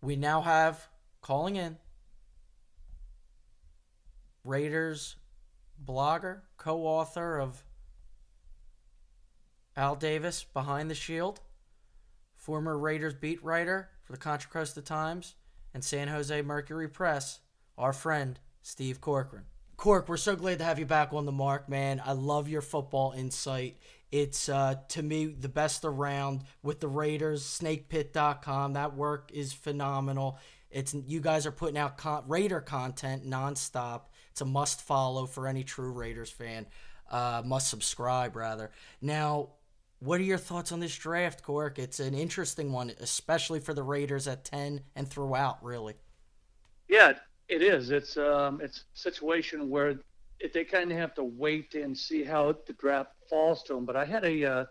We now have calling in Raiders blogger, co-author of Al Davis Behind the Shield, former Raiders beat writer for the Contra Costa Times and San Jose Mercury Press, our friend Steve Corkran. Cork, we're so glad to have you back on the Mark, man. I love your football insight. It's, to me, the best around with the Raiders, snakepit.com. That work is phenomenal. You guys are putting out Raider content nonstop. It's a must follow for any true Raiders fan. Must subscribe, rather. Now, what are your thoughts on this draft, Cork? It's an interesting one, especially for the Raiders at 10 and throughout, really. Yeah, it is. It's a situation where they kind of have to wait and see how the draft falls to them. But I had a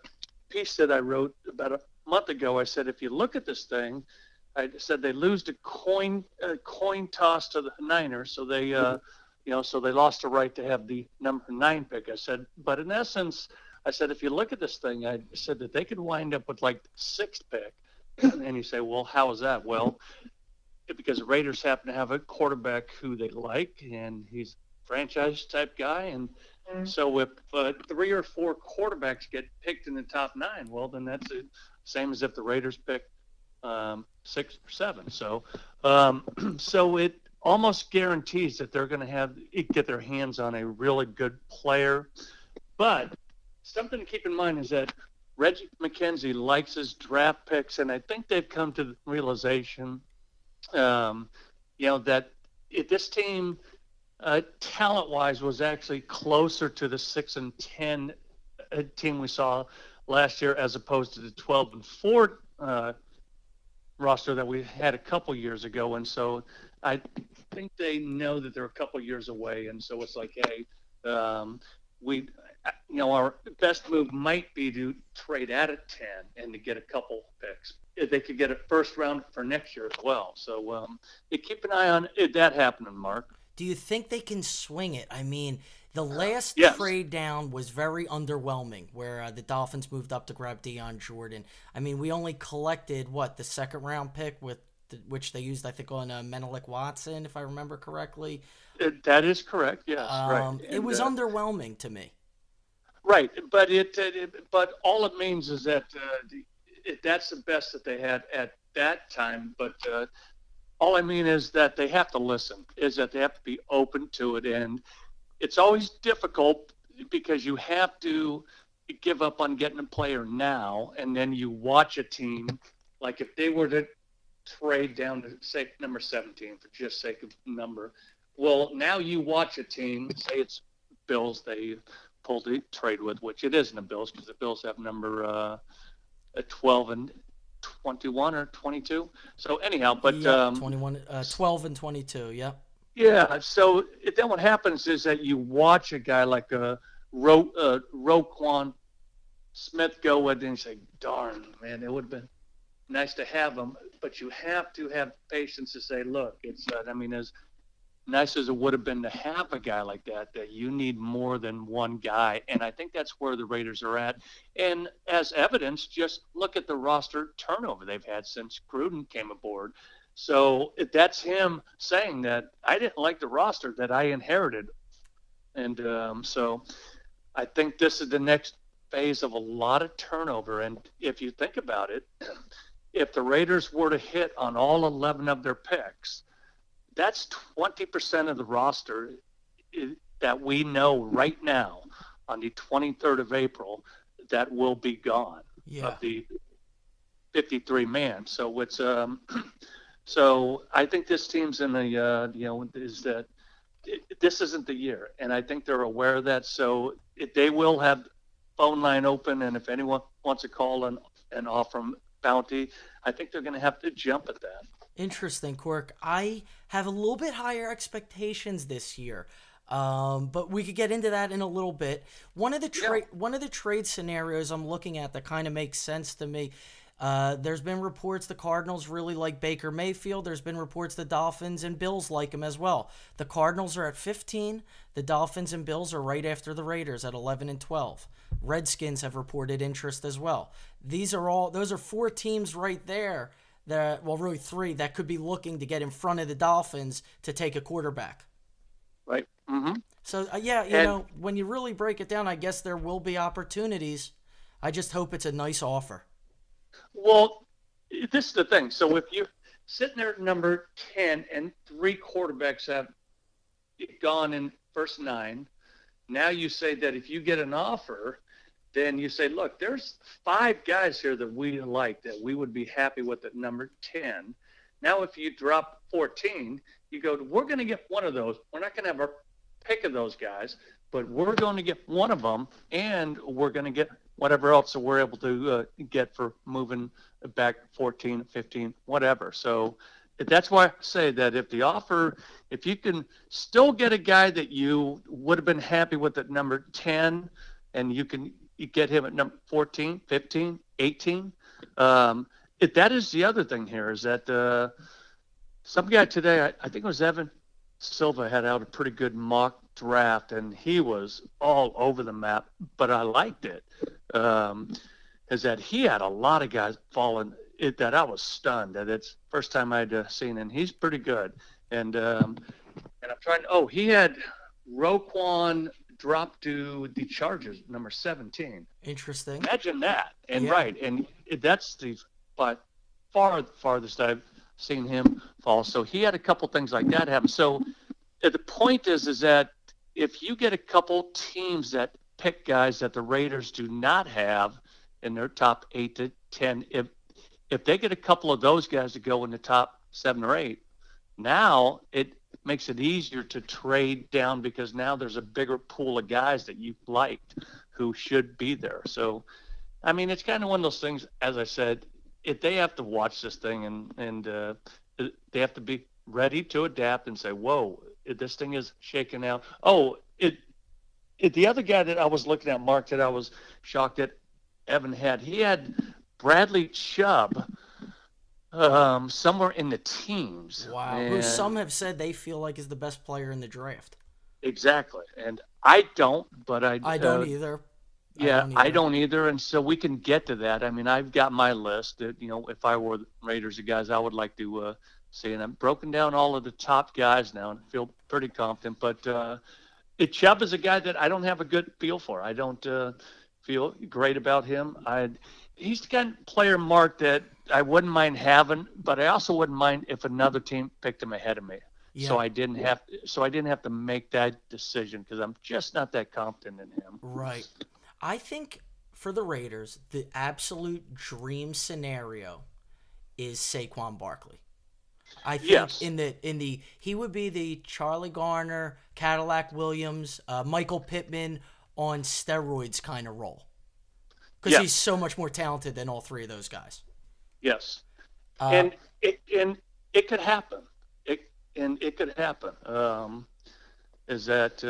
piece that I wrote about a month ago. I said, if you look at this thing, I said they lose the coin toss to the Niners, so they so they lost the right to have the number 9 pick. I said, but in essence, I said, if you look at this thing, I said that they could wind up with like the 6th pick. And you say, well, how is that? Well, because the Raiders happen to have a quarterback who they like, and he's a franchise type guy. And so if 3 or 4 quarterbacks get picked in the top 9, well, then that's the same as if the Raiders pick 6 or 7. So so it almost guarantees that they're going to get their hands on a really good player. But something to keep in mind is that Reggie McKenzie likes his draft picks, and I think they've come to the realization, that this team, talent-wise, was actually closer to the 6 and 10 team we saw last year, as opposed to the 12 and 4 roster that we had a couple years ago. And so I think they know that they're a couple years away, and so it's like, hey, our best move might be to trade at a 10 and to get a couple picks. They could get a first round for next year as well. So you keep an eye on that happening, Mark. Do you think they can swing it? I mean, the last trade down was very underwhelming, where the Dolphins moved up to grab Deion Jordan. I mean, we only collected, the 2nd round pick, which they used, I think, on Menelik Watson, if I remember correctly. That is correct, yes. Right. It was underwhelming to me. Right, but but all it means is that that's the best that they had at that time. But all I mean is that they have to listen, is that they have to be open to it. And it's always difficult because you have to give up on getting a player now, and then you watch a team, like if they were to trade down to, say, number 17 for just sake of number. Well, now you watch a team, say it's Bills, they pulled the trade with, which it isn't the Bills, because the Bills have number 12 and 21 or 22. So anyhow, but 21, 12 and 22. Yep. Yeah. So then what happens is that you watch a guy like Roquan Smith go with, and you say, "Darn, man, it would have been nice to have him." But you have to have patience to say, "Look, it's as nice as it would have been to have a guy like that you need more than one guy." And I think that's where the Raiders are at. And as evidence, just look at the roster turnover they've had since Gruden came aboard. So that's him saying that I didn't like the roster that I inherited. And so I think this is the next phase of a lot of turnover. And if you think about it, if the Raiders were to hit on all 11 of their picks, that's 20% of the roster that we know right now on the 23rd of April that will be gone of the 53 man. So it's so I think this team's in the is that this isn't the year, and I think they're aware of that. So they will have phone line open, and if anyone wants to call and offer them bounty, I think they're going to have to jump at that. Interesting, Cork. I have a little bit higher expectations this year, but we could get into that in a little bit. One of the trade scenarios I'm looking at that kind of makes sense to me. There's been reports the Cardinals really like Baker Mayfield. There's been reports the Dolphins and Bills like him as well. The Cardinals are at 15. The Dolphins and Bills are right after the Raiders at 11 and 12. Redskins have reported interest as well. Those are 4 teams right there really three that could be looking to get in front of the Dolphins to take a quarterback. Right. Mm-hmm. So, when you really break it down, I guess there will be opportunities. I just hope it's a nice offer. Well, this is the thing. So if you're sitting there at number 10 and 3 quarterbacks have gone in first 9, now you say that if you get an offer, then you say, look, there's 5 guys here that we like, that we would be happy with at number 10. Now, if you drop 14, you go, we're going to get one of those. We're not going to have our pick of those guys, but we're going to get one of them, and we're going to get whatever else that we're able to get for moving back 14, 15, whatever. So that's why I say that if you can still get a guy that you would have been happy with at number 10, and you get him at number 14, 15, 18. That is the other thing here is that some guy today, I think it was Evan Silva, had out a pretty good mock draft, and he was all over the map, but I liked it. Is that he had a lot of guys falling that I was stunned that it's first time I'd seen, and he's pretty good. And I'm trying. Oh, he had Roquan drop to the Chargers, number 17. Interesting. Imagine that. And yeah. Right, and that's by far the farthest I've seen him fall. So he had a couple things like that happen. So the point is that if you get a couple teams that pick guys that the Raiders do not have in their top 8 to 10, if they get a couple of those guys to go in the top 7 or 8, now it makes it easier to trade down because now there's a bigger pool of guys that you liked who should be there. So, I mean, it's kind of one of those things, as I said, if they have to watch this thing and they have to be ready to adapt and say, whoa, this thing is shaking out. Oh, the other guy that I was looking at, Mark, that I was shocked that Evan had, he had Bradley Chubb somewhere in the teams. Wow. Who some have said they feel like is the best player in the draft. Exactly. And I don't, but I don't either. I don't either. And so we can get to that. I mean, I've got my list that, if I were the Raiders, the guys I would like to see, and I've broken down all of the top guys now and feel pretty confident. But Chubb is a guy that I don't have a good feel for. I don't feel great about him. He's the kind of player, Mark, that I wouldn't mind having, but I also wouldn't mind if another team picked him ahead of me. Yeah. So I didn't have to make that decision because I'm just not that confident in him. Right. I think for the Raiders, the absolute dream scenario is Saquon Barkley. I think yes. he would be the Charlie Garner, Cadillac Williams, Michael Pittman on steroids kind of role. Because he's so much more talented than all 3 of those guys. Yes. And it could happen. It could happen. Is that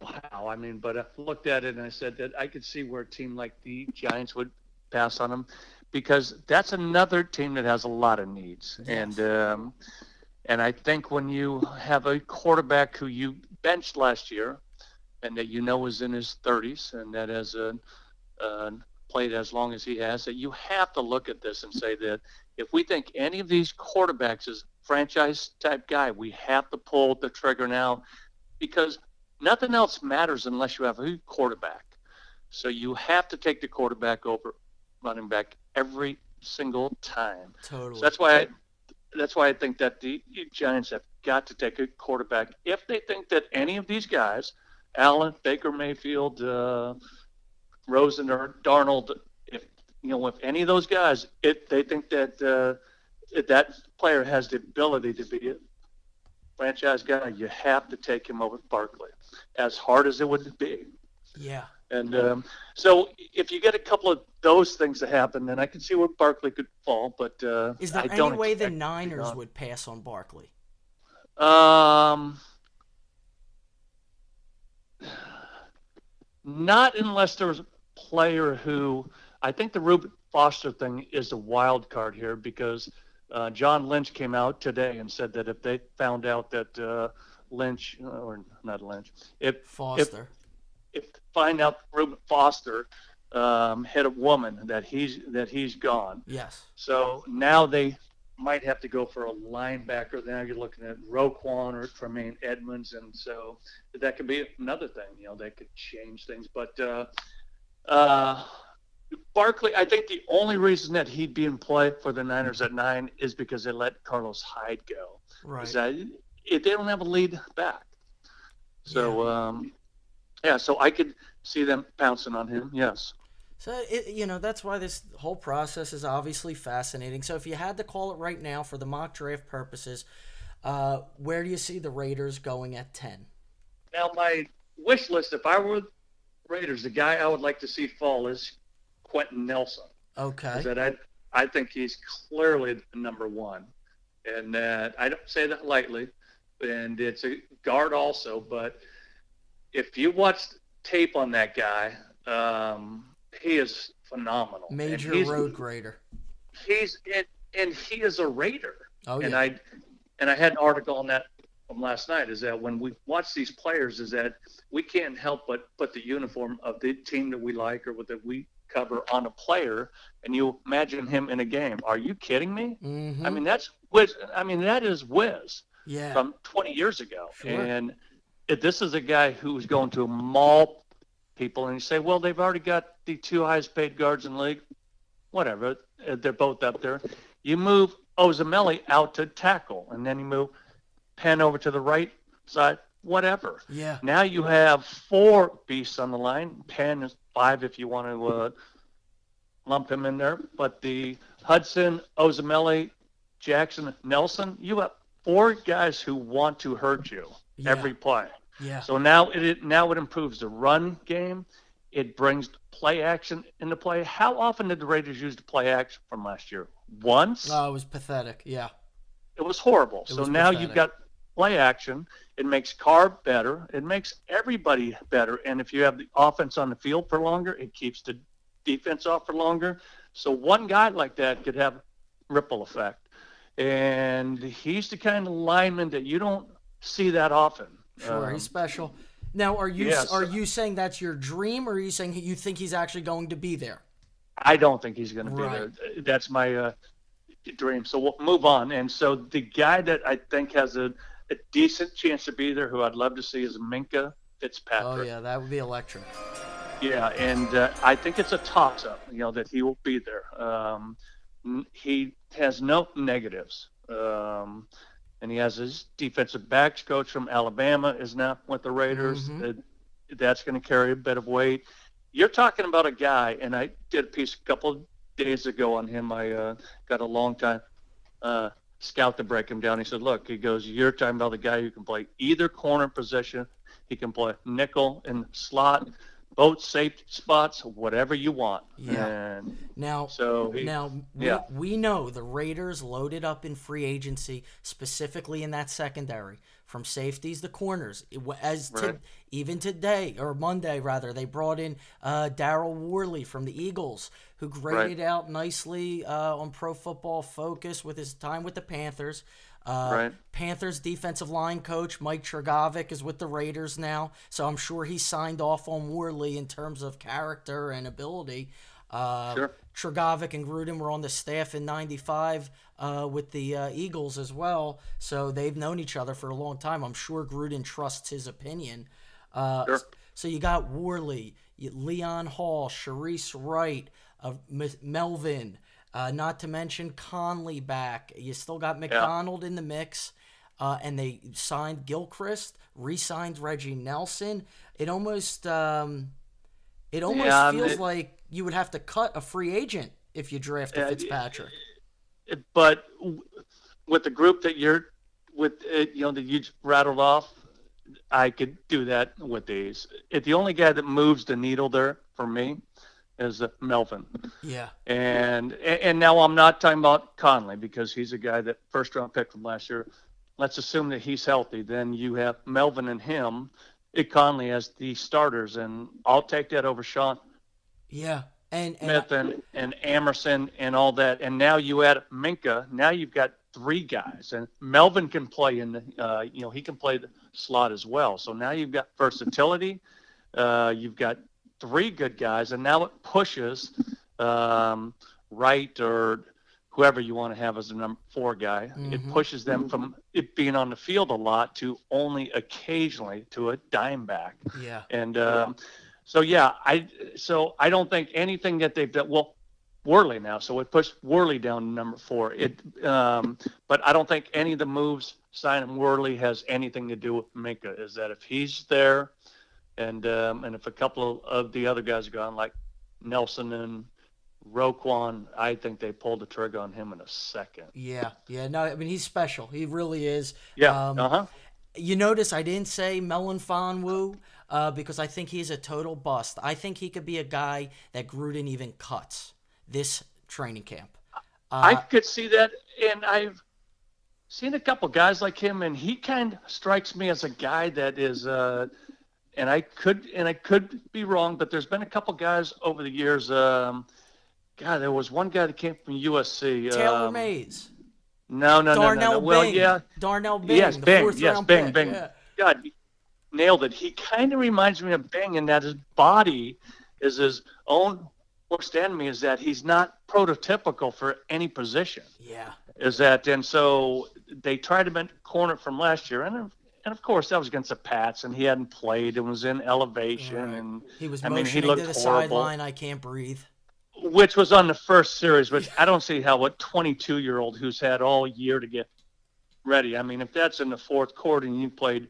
wow, I mean, but I looked at it and I said that I could see where a team like the Giants would pass on him because that's another team that has a lot of needs. Yes. And I think when you have a quarterback who you benched last year and that is in his 30s and that has played as long as he has, that you have to look at this and say that if we think any of these quarterbacks is franchise-type guy, we have to pull the trigger now because nothing else matters unless you have a quarterback. So you have to take the quarterback over running back every single time. Totally. So that's why I think that the Giants have got to take a quarterback. If they think that any of these guys, Allen, Baker Mayfield, Rosen, or Darnold, if any of those guys, if they think that that player has the ability to be a franchise guy, you have to take him over Barkley, as hard as it would be. Yeah. And so if you get a couple of those things to happen, then I can see where Barkley could fall. But is there any way the Niners would pass on Barkley? Not unless there's a player who I think the Reuben Foster thing is a wild card here because John Lynch came out today and said that if they found out that Lynch or not Lynch, if find out Reuben Foster head of woman that he's gone. Yes. So now they might have to go for a linebacker. Now you're looking at Roquan or Tremaine Edmonds, and so that could be another thing. That could change things. But Barkley, I think the only reason that he'd be in play for the Niners at 9 is because they let Carlos Hyde go. Right. Is that if they don't have a lead back. So so I could see them pouncing on him. Yes. So, that's why this whole process is obviously fascinating. So if you had to call it right now for the mock draft purposes, where do you see the Raiders going at 10? Now, my wish list, if I were Raiders, the guy I would like to see fall is Quentin Nelson. Okay. That I think he's clearly the number one. And I don't say that lightly, and it's a guard also. But if you watch tape on that guy, he is phenomenal. Major road grader. And he is a Raider. Oh, yeah. And I had an article on that from last night, is that when we watch these players, is that we can't help but put the uniform of the team that we like or that we cover on a player, and you imagine him in a game. Are you kidding me? Mm-hmm. I mean, that's Wiz. I mean, that is Wiz from 20 years ago. Sure. And this is a guy who's going to maul people, and you say, well, they've already got the 2 highest paid guards in the league. Whatever. They're both up there. You move Ozamelli out to tackle, and then you move Penn over to the right side, whatever. Yeah. Now you have 4 beasts on the line. Penn is 5 if you want to lump him in there. But the Hudson, Ozamelli, Jackson, Nelson, you have 4 guys who want to hurt you every play. Yeah. So now it improves the run game. It brings play action into play. How often did the Raiders use the play action from last year? Once? Oh, it was pathetic. Yeah. It was horrible. So now you've got play action. It makes Carr better. It makes everybody better. And if you have the offense on the field for longer, it keeps the defense off for longer. So one guy like that could have ripple effect. And he's the kind of lineman that you don't see that often. Sure, he's special. Now, are you saying that's your dream, or are you saying you think he's actually going to be there? I don't think he's going to be there. That's my dream. So we'll move on. And so the guy that I think has a decent chance to be there, who I'd love to see, is Minkah Fitzpatrick. Oh, yeah, that would be electric. Yeah, and I think it's a toss-up, that he will be there. He has no negatives. And he has his defensive backs coach from Alabama is now with the Raiders. Mm-hmm. That's going to carry a bit of weight. You're talking about a guy, and I did a piece a couple of days ago on him. I got a long time scout to break him down. He said, look, you're talking about the guy who can play either corner position. He can play nickel and slot, both safety spots, whatever you want. Yeah. And we know the Raiders loaded up in free agency, specifically in that secondary, from safeties to corners. Even today, or Monday rather, they brought in Darryl Worley from the Eagles, who graded out nicely on Pro Football Focus with his time with the Panthers. Panthers defensive line coach Mike Trgovic is with the Raiders now, so I'm sure he signed off on Worley in terms of character and ability. Sure. Trgovic and Gruden were on the staff in '95 with the Eagles as well, so they've known each other for a long time. I'm sure Gruden trusts his opinion. Sure. So you got Worley, Leon Hall, Sharice Wright, Melvin. Not to mention Conley back. You still got McDonald in the mix. And they signed Gilchrist, re-signed Reggie Nelson. It almost feels like you would have to cut a free agent if you drafted Fitzpatrick. But with the group that you're with, that you rattled off, I could do that with these. The only guy that moves the needle there for me is Melvin. Yeah. And now I'm not talking about Conley, because he's a guy that first-round pick from last year. Let's assume that he's healthy. Then you have Melvin and him, Conley as the starters, and I'll take that over Sean. Yeah. And Smith and Emerson and all that. And now you add Minkah. Now you've got 3 guys. And Melvin can play in he can play the slot as well. So now you've got versatility. You've got 3 good guys, and now it pushes Wright or whoever you want to have as the number 4 guy. It pushes them from it being on the field a lot to only occasionally to a dime back. Yeah. And I don't think anything that they've done. Well, Worley now, so it pushed Worley down to number 4. But I don't think any of the moves signing Worley has anything to do with Minka. Is that if he's there, and if a couple of the other guys are gone, like Nelson and Roquan, I think they pulled the trigger on him in a second. Yeah. No, I mean, he's special. He really is. Yeah. You notice I didn't say Melon Fonwu because I think he's a total bust. I think he could be a guy that Gruden even cuts this training camp. I could see that, and I've seen a couple guys like him, and he kind of strikes me as a guy that is and I could be wrong, but there's been a couple guys over the years. There was one guy that came from USC. Taylor Mays. No. Well, Bing. yeah. Darnell Bing. Yes, Bing. Pick. Bing. Yeah. God, nailed it. He kind of reminds me of Bing in that his body is his own worst enemy, is that he's not prototypical for any position. Yeah. And so they tried him at corner from last year, and of course that was against the Pats, and he hadn't played and was in elevation, Right. and He was he motioning looked to the horrible. sideline. I can't breathe. Which was on the first series, which I don't see how a 22-year-old who's had all year to get ready. I mean, if that's in the fourth quarter and you played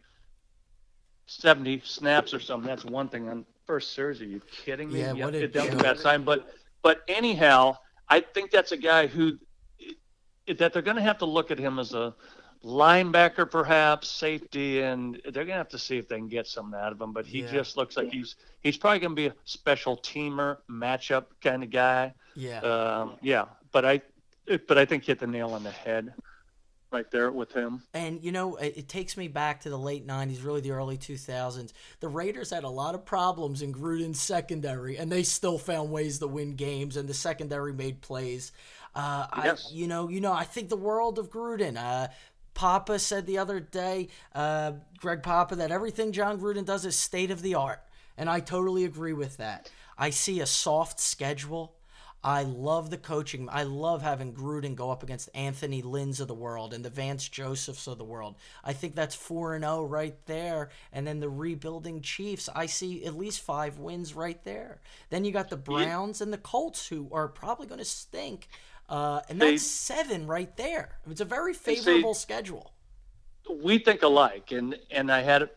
70 snaps or something, that's one thing. On first series, are you kidding me? Yeah, what a that's a joke. bad sign. But anyhow, I think that's a guy that they're going to have to look at him as a linebacker, perhaps safety, and they're going to have to see if they can get something out of him. But he just looks like he's probably going to be a special teamer, matchup kind of guy. Yeah. But I think hit the nail on the head right there with him. And, it takes me back to the late 90s, really the early 2000s. The Raiders had a lot of problems in Gruden's secondary, and they still found ways to win games, and the secondary made plays. Yes. I think the world of Gruden. Papa said the other day, Greg Papa, that everything John Gruden does is state of the art. And I totally agree with that. I see a soft schedule. I love the coaching. I love having Gruden go up against Anthony Lynn's of the world and the Vance Josephs of the world. I think that's 4-0 right there. And then the rebuilding Chiefs, I see at least 5 wins right there. Then you got the Browns and the Colts, who are probably going to stink. And that's 7 right there. It's a very favorable schedule. We think alike, and I had a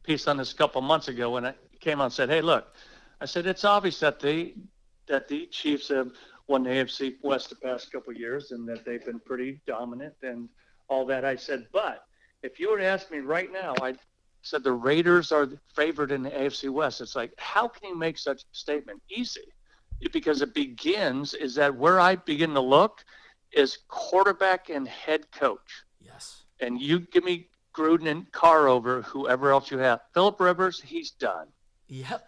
piece on this a couple months ago when I came on and said, hey, look, I said it's obvious that the Chiefs have won the AFC West the past couple of years and that they've been pretty dominant and all that. I said, but if you were to ask me right now, I said the Raiders are the favorite in the AFC West. It's like, how can you make such a statement? Easy. Because it begins is that where I begin to look is quarterback and head coach. Yes. And you give me Gruden and Carr over whoever else you have. Phillip Rivers, he's done. Yep.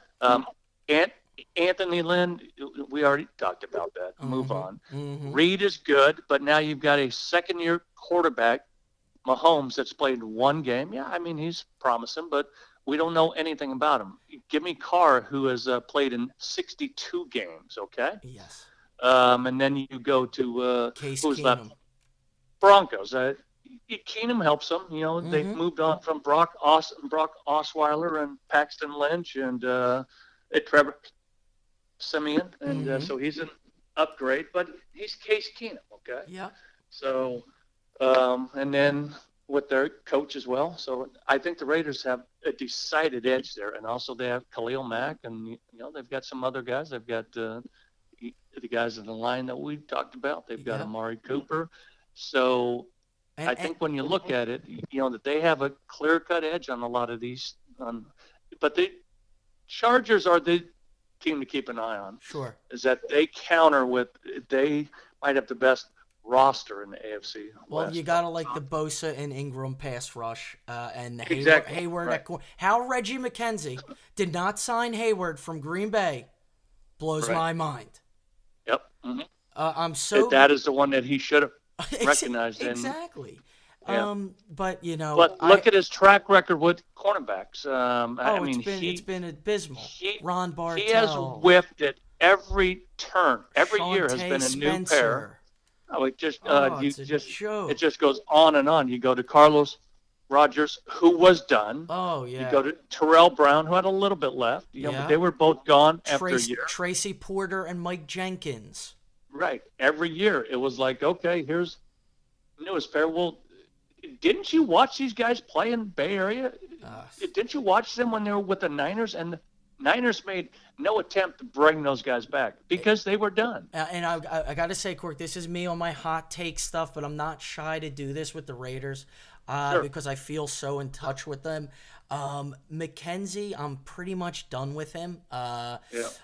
And Anthony Lynn, we already talked about that. Move on. Mm-hmm. Reed is good, but now you've got a second-year quarterback, Mahomes, that's played 1 game. Yeah, I mean, he's promising, but we don't know anything about him. Give me Carr, who has played in 62 games, okay? Yes. And then you go to Case who's Keenum. left? Broncos. Keenum helps them. They've moved on from Brock Osweiler and Paxton Lynch and Trevor Simeon. And so he's an upgrade, but he's Case Keenum, okay? Yeah. So, and then with their coach as well. So I think the Raiders have a decided edge there. And also they have Khalil Mack, and, they've got some other guys. They've got the guys in the line that we talked about. They've got Amari Cooper. So I think when you look at it, that they have a clear-cut edge on a lot of these. But the Chargers are the team to keep an eye on. Sure. Is that they counter with – they might have the best – roster in the AFC Well, West. You gotta like the Bosa and Ingram pass rush, and exactly. Hayward right. at corner. How Reggie McKenzie did not sign Hayward from Green Bay blows my mind. Yep. Mm-hmm. I'm so that is the one that he should have recognized. Exactly. Yeah. But But look at his track record with cornerbacks. it's been abysmal. he Ron he has Bartel, whiffed at every turn. Every year has Shante been a new pair. Spencer. Oh, It's a it joke. just goes on and on. You go to Carlos Rogers, who was done. Oh You go yeah, to Terrell Brown, who had a little bit left. But yeah. they were both gone after a year. Tracy Porter and Mike Jenkins. Right. Every year it was like, okay, here's newest pair. Well, didn't you watch these guys play in Bay Area? Didn't you watch them when they were with the Niners? And the Niners made no attempt to bring those guys back because they were done. And I got to say, Cork, this is me on my hot take stuff, but I'm not shy to do this with the Raiders Sure. because I feel so in touch with them. McKenzie, I'm pretty much done with him. Yeah.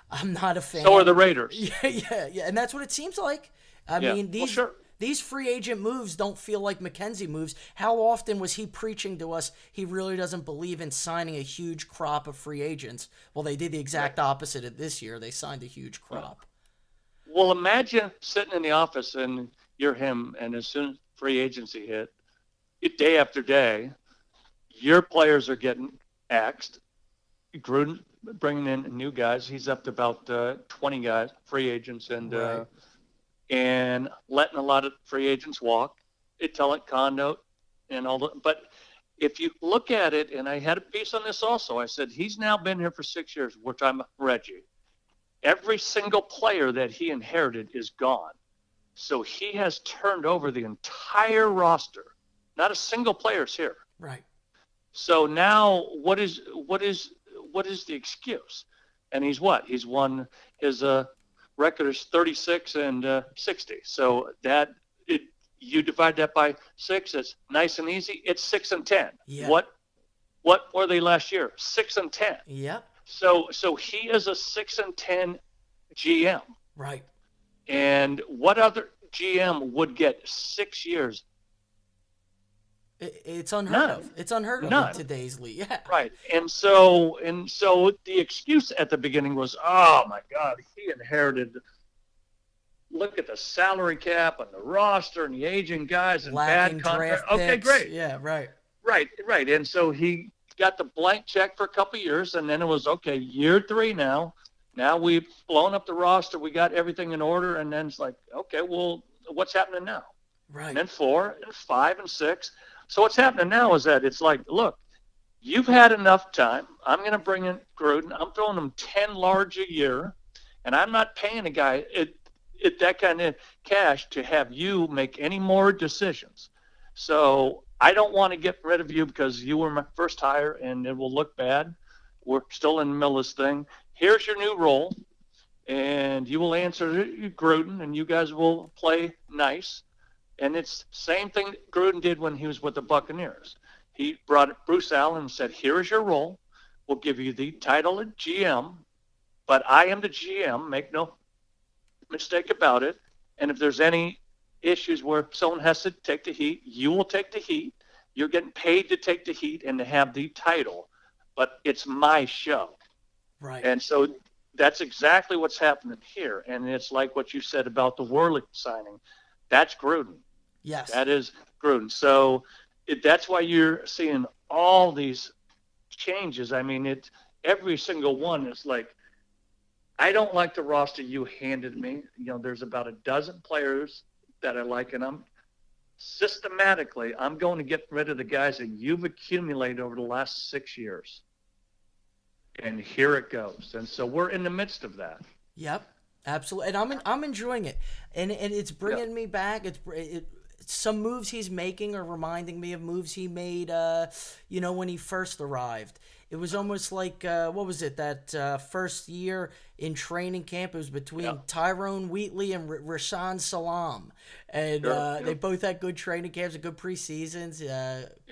I'm not a fan. So are the Raiders. Yeah. And that's what it seems like. I mean, sure. These free agent moves don't feel like McKenzie moves. How often was he preaching to us he really doesn't believe in signing a huge crop of free agents? Well, they did the exact opposite of this year. They signed a huge crop. Well, imagine sitting in the office and you're him, and as soon as free agency hit, day after day, your players are getting axed. Gruden bringing in new guys. He's up to about 20 guys, free agents, and letting a lot of free agents walk. Talent condo and all that. But if you look at it, and I had a piece on this also, I said he's now been here for 6 years, which I'm Reggie. Every single player that he inherited is gone. So he has turned over the entire roster. Not a single player's here. Right. So now what is the excuse? And he's what? He's won his record is 36 and 60. So you divide that by 6, it's nice and easy. It's 6 and 10. Yeah. What were they last year? 6 and 10. Yep. So he is a 6 and 10 GM. Right. And what other GM would get 6 years? It's unheard of. It's unheard of in today's league. Yeah. Right. And so the excuse at the beginning was, oh my God, he inherited. Look at the salary cap and the roster and the aging guys and lacking bad contracts. draft Okay, picks. great. Yeah, right. Right. And so he got the blank check for a couple of years, and then it was, okay, year 3 now. Now we've blown up the roster. We got everything in order. And then it's like, okay, well, what's happening now? Right. And then 4 and 5 and 6. So what's happening now is that it's like, look, you've had enough time. I'm going to bring in Gruden. I'm throwing him 10 large a year, and I'm not paying a guy that kind of cash to have you make any more decisions. So I don't want to get rid of you because you were my first hire, and it will look bad. We're still in the middle of this thing. Here's your new role, and you will answer to Gruden, and you guys will play nice. And it's the same thing that Gruden did when he was with the Buccaneers. He brought Bruce Allen and said, here is your role. We'll give you the title of GM, but I am the GM. Make no mistake about it. And if there's any issues where someone has to take the heat, you will take the heat. You're getting paid to take the heat and to have the title. But it's my show. Right. And so that's exactly what's happening here. And it's like what you said about the Worley signing. That's Gruden. Yes. That is Gruden. So that's why you're seeing all these changes. I mean, every single one is like, I don't like the roster you handed me. There's about a dozen players that I like, and I'm going to get rid of the guys that you've accumulated over the last 6 years. And here it goes. And so we're in the midst of that. Yep. Absolutely, and I'm enjoying it, and it's bringing me back. Some moves he's making are reminding me of moves he made, when he first arrived. It was almost like what was it that first year in training camp? It was between Tyrone Wheatley and Rashaan Salam, and they both had good training camps and good preseasons.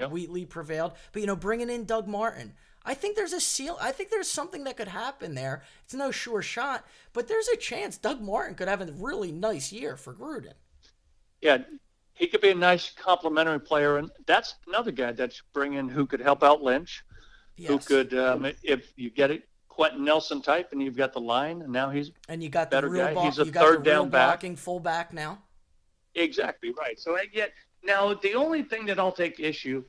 Wheatley prevailed, but bringing in Doug Martin. I think there's I think there's something that could happen there. It's no sure shot, but there's a chance Doug Martin could have a really nice year for Gruden. Yeah, he could be a nice complementary player, and that's another guy that you bring in who could help out Lynch, who could, if you get it, Quentin Nelson type, and you've got the line, and now he's and you got better the real guy. He's a you third got the down real back. Blocking fullback now. Exactly right. So Now, the only thing that I'll take issue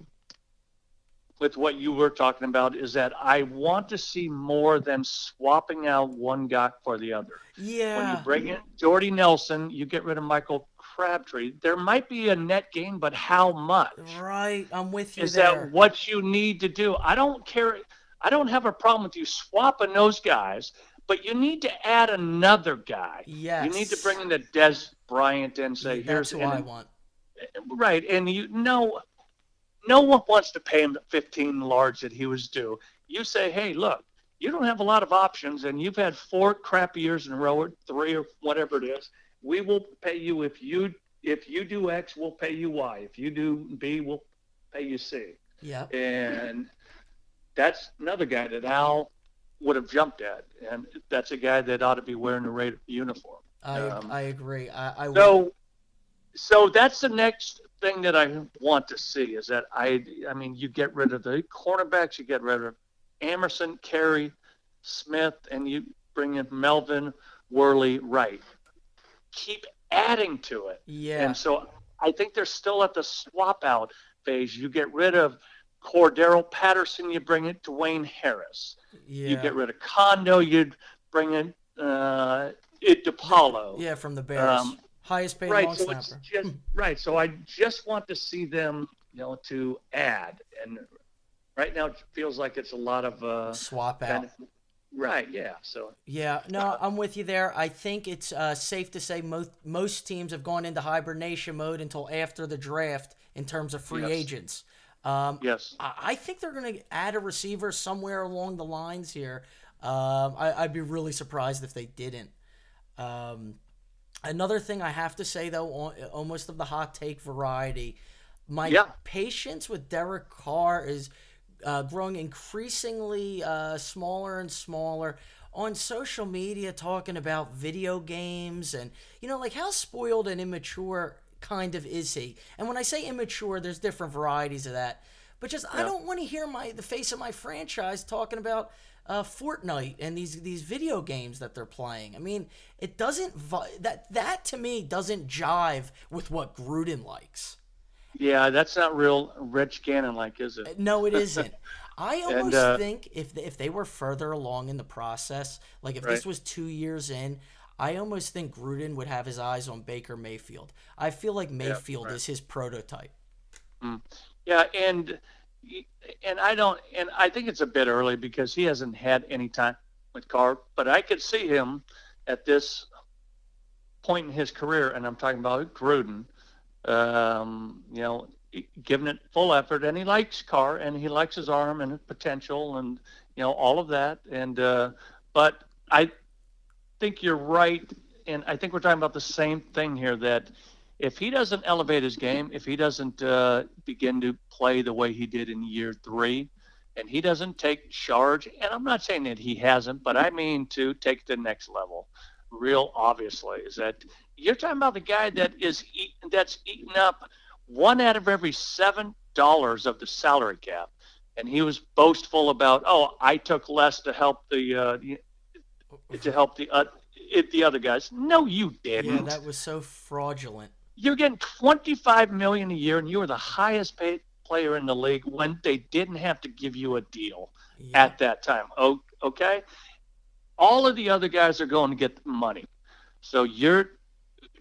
with what you were talking about is that I want to see more than swapping out one guy for the other. When you Yeah. bring in Jordy Nelson, you get rid of Michael Crabtree. There might be a net gain, but how much? Right. I'm with you Is that there. what you need to do? I don't care. I don't have a problem with you swapping those guys, but you need to add another guy. You need to bring Yes. in the Des Bryant and say, That's here's, who I and want. right. And you know, no one wants to pay him the 15 large that he was due. You say, hey, look, you don't have a lot of options, and you've had 4 crappy years in a row, or 3 or whatever it is. We will pay you if you do X, we'll pay you Y. If you do B, we'll pay you C. Yeah. And that's another guy that Al would have jumped at, and that's a guy that ought to be wearing the Raider uniform. I agree. I would. So that's the next thing that I want to see is that I mean, you get rid of the cornerbacks, you get rid of Emerson, Carey, Smith, and you bring in Melvin, Worley, Wright. Keep adding to it. Yeah. And so I think they're still at the swap out phase. You get rid of Cordero Patterson, you bring it to Wayne Harris. Yeah. You get rid of Condo, you'd bring in DePaulo. Yeah, from the Bears. Highest paid long So snapper. it's just right. So I just want to see them, to add. And right now it feels like it's a lot of Swap out. Right. Yeah. So. Yeah, no, I'm with you there. I think it's safe to say most teams have gone into hibernation mode until after the draft in terms of free agents. Yes. I think they're going to add a receiver somewhere along the lines here. I'd be really surprised if they didn't. Another thing I have to say, though, almost of the hot take variety, my patience with Derek Carr is growing increasingly smaller and smaller. On social media, talking about video games and, like how spoiled and immature kind of is he? And when I say immature, there's different varieties of that. But just I don't want to hear the face of my franchise talking about Fortnite and these video games that they're playing. I mean, it doesn't that to me doesn't jive with what Gruden likes. Yeah, that's not real Rich Gannon like, is it? No, it isn't. I almost think if they were further along in the process, like if this was 2 years in, I almost think Gruden would have his eyes on Baker Mayfield. I feel like Mayfield is his prototype. Yeah, and I think it's a bit early because he hasn't had any time with Carr, but I could see him at this point in his career, and I'm talking about Gruden, giving it full effort, and he likes Carr, and he likes his arm and his potential, and all of that. And but I think you're right, and I think we're talking about the same thing here. That if he doesn't elevate his game, if he doesn't begin to play the way he did in year 3, and he doesn't take charge, and I'm not saying that he hasn't, but I mean to take it to the next level. Real obviously is that you're talking about the guy that's eating up 1 out of every $7 of the salary cap, and he was boastful about, I took less to help the other guys. No, you didn't. Yeah, that was so fraudulent. You're getting $25 million a year, and you were the highest paid player in the league when they didn't have to give you a deal at that time. Okay, all of the other guys are going to get the money. So your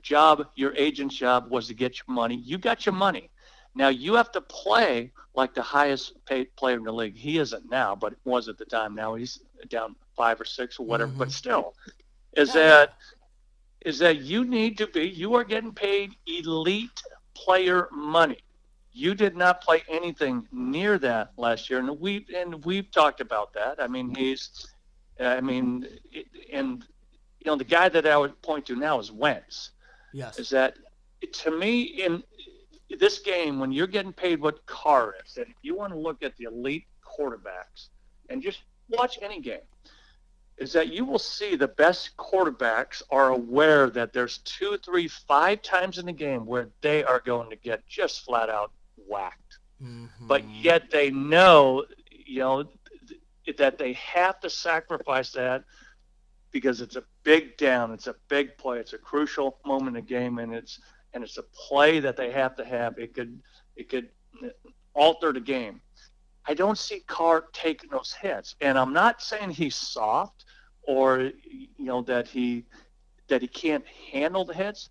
job, your agent's job, was to get your money. You got your money. Now you have to play like the highest paid player in the league. He isn't now, but was at the time. Now he's down 5 or 6 or whatever. But still, is that you are getting paid elite player money. You did not play anything near that last year, and we've talked about that. I mean, the guy that I would point to now is Wentz. Yes. Is that, to me, in this game, when you're getting paid what Carr is, and if you want to look at the elite quarterbacks and just watch any game, is that you will see the best quarterbacks are aware that there's 2, 3, 5 times in the game where they are going to get just flat out whacked. Mm-hmm. But yet they know, that they have to sacrifice that because it's a big down, it's a big play, it's a crucial moment in the game, and and it's a play that they have to have. It could alter the game. I don't see Carr taking those hits, and I'm not saying he's soft or that he can't handle the hits.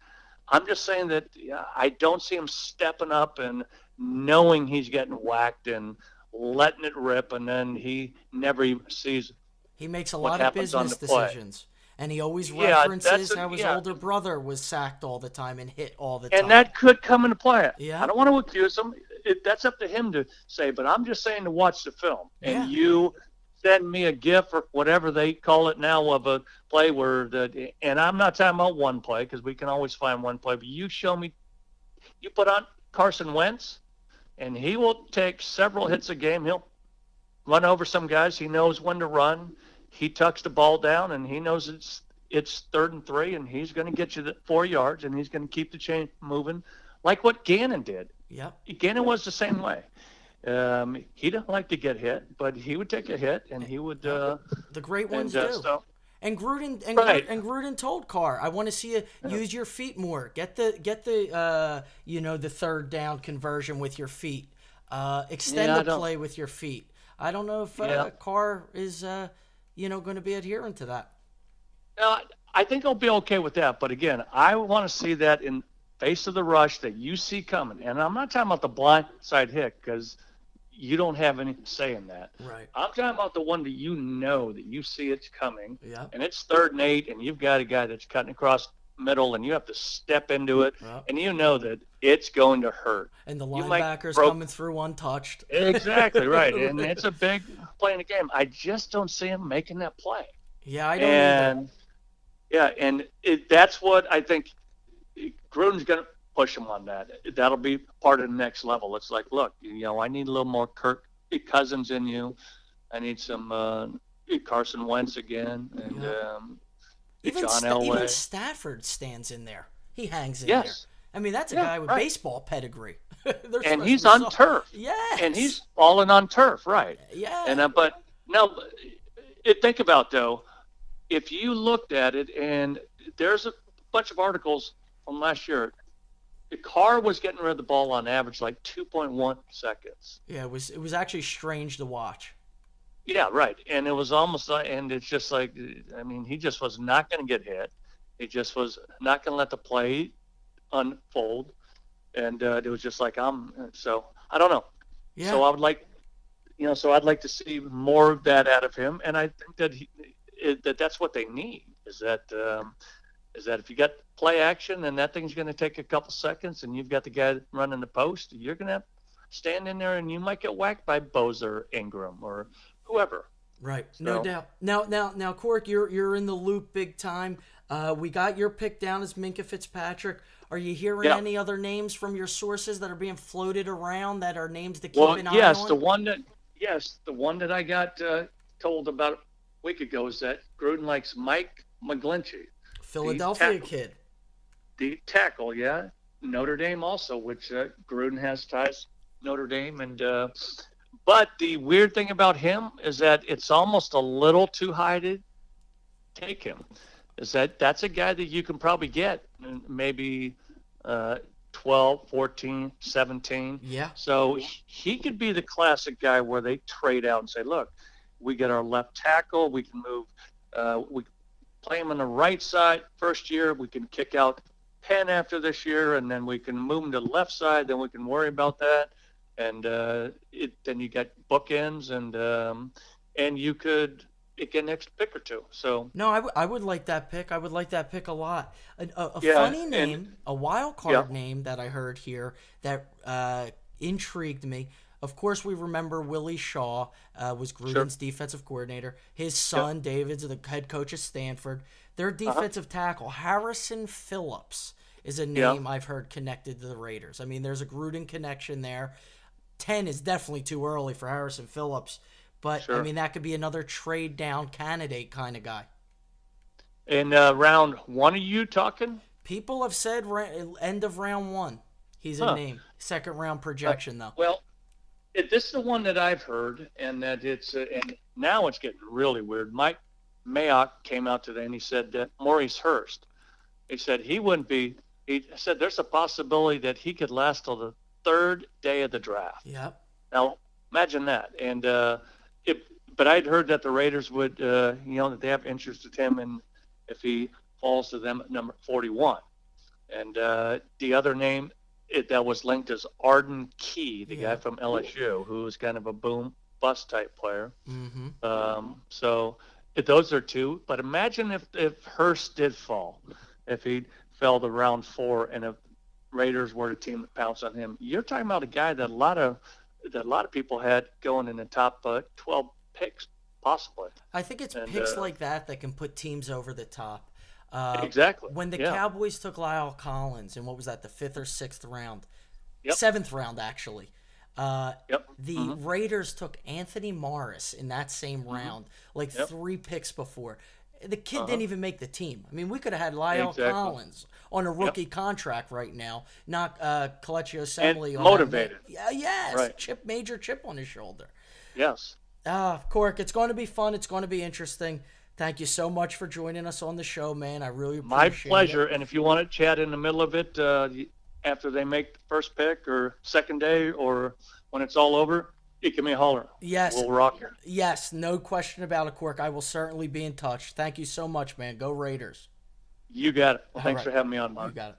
I'm just saying that I don't see him stepping up and knowing he's getting whacked and letting it rip, and then he never even sees. He makes a lot of business decisions, and he always references how his older brother was sacked all the time and hit all the time. And that could come into play. Yeah. I don't want to accuse him. That's up to him to say, but I'm just saying to watch the film. And you send me a GIF or whatever they call it now of a play and I'm not talking about one play because we can always find one play, but you show me, you put on Carson Wentz, and he will take several hits a game. He'll run over some guys. He knows when to run. He tucks the ball down, and he knows it's 3rd and 3, and he's going to get you the 4 yards, and he's going to keep the chain moving like what Gannon did. Yep. Gannon was the same way. He didn't like to get hit, but he would take a hit, and he would. The great ones do. And Gruden told Carr, "I want to see you use your feet more. Get the the 3rd down conversion with your feet. Extend the play with your feet." I don't know if Carr is going to be adherent to that. No, I think he'll be okay with that. But again, I want to see that in face of the rush that you see coming. And I'm not talking about the blind side hit because you don't have any say in that. Right. I'm talking about the one that that you see it's coming. Yeah. And it's 3rd and 8, and you've got a guy that's cutting across middle, and you have to step into it, and you know that it's going to hurt. And the linebacker's coming through untouched. Exactly, right. And it's a big play in the game. I just don't see him making that play. Yeah, I don't either. Yeah, and that's what I think Gruden's going to push him on that. That'll be part of the next level. It's like, look, I need a little more Kirk Cousins in you. I need some Carson Wentz again, and John Elway. Even Stafford stands in there. He hangs in there. I mean, that's a guy with baseball pedigree. And he's on turf. Yes. And he's falling on turf, right? Yeah. And but now, think about though, if you looked at it, and there's a bunch of articles from last year. Carr was getting rid of the ball on average like 2.1 seconds. Yeah, it was actually strange to watch. Yeah, right. And it was almost like, and it's just like, I mean, he just was not going to get hit. He just was not going to let the play unfold. And it was just like, so I don't know. Yeah. So I would like, I'd like to see more of that out of him. And I think that that's what they need is that if you got play action and that thing's going to take a couple seconds and you've got the guy running the post, you're going to stand in there and you might get whacked by Bosa or Ingram or whoever. Right, so. No doubt. Now, Cork, you're in the loop big time. We got your pick down as Minkah Fitzpatrick. Are you hearing any other names from your sources that are being floated around that are names to keep an eye on? Yes, the one that I got told about a week ago is that Gruden likes Mike McGlinchey. Philadelphia kid. The tackle, yeah. Notre Dame also, which Gruden has ties to Notre Dame. And but the weird thing about him is that it's almost a little too high to take him. Is that's a guy that you can probably get maybe 12, 14, 17. Yeah. So he could be the classic guy where they trade out and say, look, we get our left tackle. We can move we play him on the right side first year. We can kick out Penn after this year, and then we can move him to the left side. Then we can worry about that. And then you get bookends, and you could get an extra pick or two. So no, I would like that pick. I would like that pick a lot. A funny name, a wild card name that I heard here that intrigued me. Of course, we remember Willie Shaw was Gruden's defensive coordinator. His son, David's the head coach of Stanford. Their defensive tackle, Harrison Phillips, is a name I've heard connected to the Raiders. I mean, there's a Gruden connection there. 10 is definitely too early for Harrison Phillips. But, I mean, that could be another trade-down candidate kind of guy. In round 1, are you talking? People have said end of round 1. He's a name. Second-round projection, though. Well, this is the one that I've heard, and that it's and now it's getting really weird. Mike Mayock came out today, and he said that Maurice Hurst. He said he wouldn't be He said there's a possibility that he could last till the third day of the draft. Yep. Now, imagine that. And but I'd heard that the Raiders would, that they have interest in him, and if he falls to them at number 41. And the other name that was linked is Arden Key, the guy from LSU, who was kind of a boom bust type player. Mm-hmm. So those are two. But imagine if Hurst did fall, if he fell to round 4, and if Raiders were the team that pounced on him. You're talking about a guy that a lot of people had going in the top 12 picks, possibly. I think it's picks like that can put teams over the top. Exactly. When the Cowboys took Lyle Collins, and what was that, the 5th or 6th round? Yep. 7th round, actually. The Mm-hmm. Raiders took Anthony Morris in that same round, 3 picks before. The kid didn't even make the team. I mean, we could have had Lyle Collins on a rookie contract right now, not Kelechi Osemele. Motivated. Yes. Right. Major chip on his shoulder. Yes. Cork, it's going to be fun. It's going to be interesting. Thank you so much for joining us on the show, man. I really appreciate it. My pleasure. And if you want to chat in the middle of it after they make the first pick or second day or when it's all over, you give me a holler. Yes. We'll rock here. Yes, no question about it, Cork. I will certainly be in touch. Thank you so much, man. Go Raiders. You got it. Well, thanks for having me on, Marc. You got it.